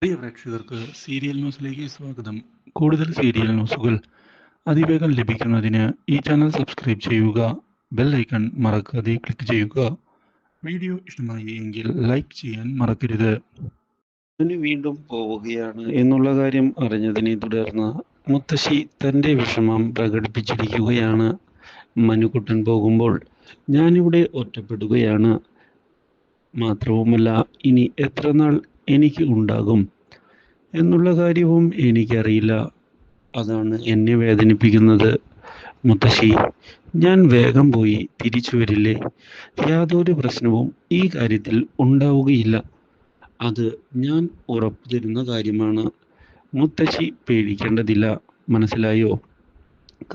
പ്രിയ പ്രേക്ഷകർക്ക് സീരിയൽ ന്യൂസിലേക്ക് സ്വാഗതം. കൂടുതൽ സീരിയൽ ന്യൂസുകൾ അതിവേഗം ലഭിക്കുന്നതിന് ഈ ചാനൽ സബ്സ്ക്രൈബ് ചെയ്യുക. ബെൽ ഐക്കൺ മറക്കാതെ ക്ലിക്ക് ചെയ്യുക. വീഡിയോ ഇഷ്ടമായി എങ്കിൽ ലൈക്ക് ചെയ്യാൻ മറക്കരുത്. മനു വീണ്ടും പോവുകയാണ് എന്നുള്ള കാര്യം അറിഞ്ഞതിനെ തുടർന്ന് മുത്തശ്ശി തൻ്റെ വിഷമം പ്രകടിപ്പിച്ചിരിക്കുകയാണ്. മനുക്കുട്ടൻ പോകുമ്പോൾ ഞാനിവിടെ ഒറ്റപ്പെടുകയാണ്. മാത്രവുമല്ല, ഇനി എത്ര നാൾ എനിക്ക് ഉണ്ടാകും എന്നുള്ള കാര്യവും എനിക്കറിയില്ല. അതാണ് എന്നെ വേദനിപ്പിക്കുന്നത്. മുത്തശ്ശി, ഞാൻ വേഗം പോയി തിരിച്ചു വരില്ലേ? യാതൊരു പ്രശ്നവും ഈ കാര്യത്തിൽ ഉണ്ടാവുകയില്ല. അത് ഞാൻ ഉറപ്പു തരുന്ന കാര്യമാണ്. മുത്തശ്ശി പേടിക്കേണ്ടതില്ല. മനസ്സിലായോ?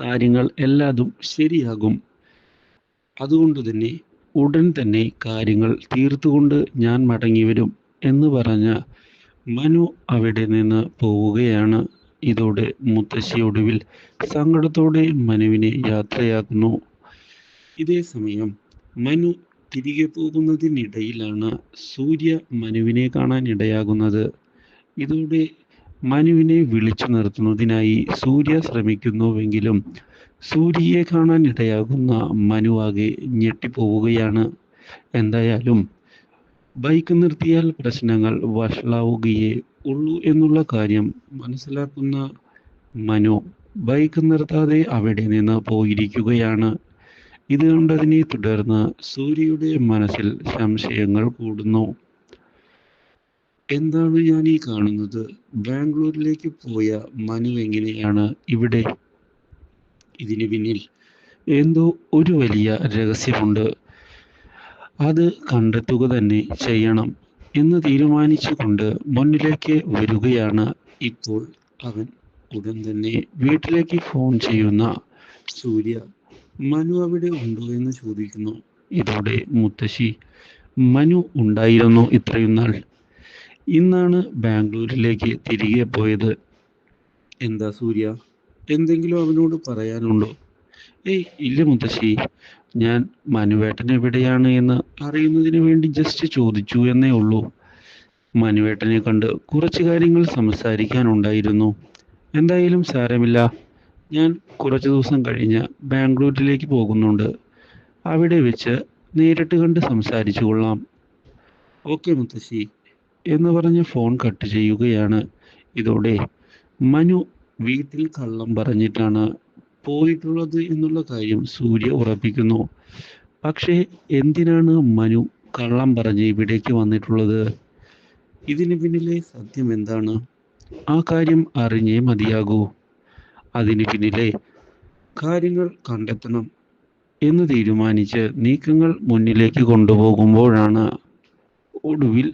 കാര്യങ്ങൾ എല്ലാതും ശരിയാകും. അതുകൊണ്ട് തന്നെ ഉടൻ തന്നെ കാര്യങ്ങൾ തീർത്തുകൊണ്ട് ഞാൻ മടങ്ങി വരും എന്ന് പറഞ്ഞ മനു അവിടെ നിന്ന് പോവുകയാണ്. ഇതോടെ മുത്തശ്ശി ഒടുവിൽ സങ്കടത്തോടെ മനുവിനെ യാത്രയാക്കുന്നു. ഇതേ സമയം മനു തിരികെ പോകുന്നതിനിടയിലാണ് സൂര്യ മനുവിനെ കാണാൻ ഇടയാകുന്നത്. ഇതോടെ മനുവിനെ വിളിച്ചു നിർത്തുന്നതിനായി സൂര്യ ശ്രമിക്കുന്നുവെങ്കിലും സൂര്യയെ കാണാൻ ഇടയാകുന്ന മനു ആകെ ഞെട്ടിപ്പോവുകയാണ്. എന്തായാലും ബൈക്ക് നിർത്തിയാൽ പ്രശ്നങ്ങൾ വഷളാവുകയേ ഉള്ളൂ എന്നുള്ള കാര്യം മനസ്സിലാക്കുന്ന മനു ബൈക്ക് നിർത്താതെ അവിടെ നിന്ന് പോയിരിക്കുകയാണ്. ഇത് കണ്ടതിനെ തുടർന്ന് സൂര്യയുടെ മനസ്സിൽ സംശയങ്ങൾ കൂടുന്നു. എന്താണ് ഞാൻ ഈ കാണുന്നത്? ബാംഗ്ലൂരിലേക്ക് പോയ മനു എങ്ങനെയാണ് ഇവിടെ? ഇതിന് പിന്നിൽ എന്തോ ഒരു വലിയ രഹസ്യമുണ്ട്. അത് കണ്ടെത്തുക തന്നെ ചെയ്യണം എന്ന് തീരുമാനിച്ചുകൊണ്ട് മുന്നിലേക്ക് വരികയാണ്. ഇപ്പോൾ അവൻ ഉടൻ തന്നെ വീട്ടിലേക്ക് ഫോൺ ചെയ്യുന്ന സൂര്യ മനു അവിടെ ഉണ്ടോ എന്ന് ചോദിക്കുന്നു. ഇതോടെ മുത്തശ്ശി, മനു ഉണ്ടായിരുന്നു ഇത്രയും നാൾ. ഇന്നാണ് ബാംഗ്ലൂരിലേക്ക് തിരികെ പോയത്. എന്താ സൂര്യ, എന്തെങ്കിലും അവനോട് പറയാനുണ്ടോ? ഏയ് ഇല്ല മുത്തശ്ശി, ഞാൻ മനുവേട്ടൻ എവിടെയാണ് എന്ന് അറിയുന്നതിന് വേണ്ടി ജസ്റ്റ് ചോദിച്ചു എന്നേ ഉള്ളൂ. മനുവേട്ടനെ കണ്ട് കുറച്ച് കാര്യങ്ങൾ സംസാരിക്കാനുണ്ടായിരുന്നു. എന്തായാലും സാരമില്ല, ഞാൻ കുറച്ച് ദിവസം കഴിഞ്ഞ് ബാംഗ്ലൂരിലേക്ക് പോകുന്നുണ്ട്. അവിടെ വെച്ച് നേരിട്ട് കണ്ട് സംസാരിച്ചു കൊള്ളാം. ഓക്കെ മുത്തശ്ശി എന്ന് പറഞ്ഞ് ഫോൺ കട്ട് ചെയ്യുകയാണ്. ഇതോടെ മനു വീട്ടിൽ കള്ളം പറഞ്ഞിട്ടാണ് പോയിട്ടുള്ളത് എന്നുള്ള കാര്യം സൂര്യ ഉറപ്പിക്കുന്നു. പക്ഷേ എന്തിനാണ് മനു കള്ളം പറഞ്ഞ് ഇവിടേക്ക് വന്നിട്ടുള്ളത്? ഇതിന് പിന്നിലെ സത്യം എന്താണ്? ആ കാര്യം അറിഞ്ഞേ മതിയാകൂ. അതിന് പിന്നിലെ കാര്യങ്ങൾ കണ്ടെത്തണം എന്ന് തീരുമാനിച്ച് നീക്കങ്ങൾ മുന്നിലേക്ക് കൊണ്ടുപോകുമ്പോഴാണ് ഒടുവിൽ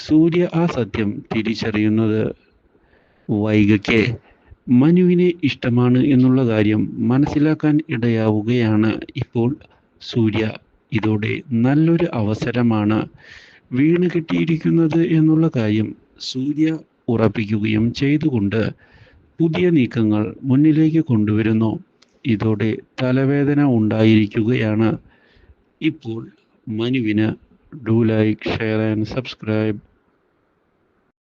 സൂര്യ ആ സത്യം തിരിച്ചറിയുന്നത്. വൈഗയ്ക്ക് മനുവിനെ ഇഷ്ടമാണ് എന്നുള്ള കാര്യം മനസ്സിലാക്കാൻ ഇടയാവുകയാണ് ഇപ്പോൾ സൂര്യ. ഇതോടെ നല്ലൊരു അവസരമാണ് വീണ് കിട്ടിയിരിക്കുന്നത് എന്നുള്ള കാര്യം സൂര്യ ഉറപ്പിക്കുകയും ചെയ്തുകൊണ്ട് പുതിയ നീക്കങ്ങൾ മുന്നിലേക്ക് കൊണ്ടുവരുന്നു. ഇതോടെ തലവേദന ഉണ്ടായിരിക്കുകയാണ് ഇപ്പോൾ മനുവിന്. Do like, share and subscribe.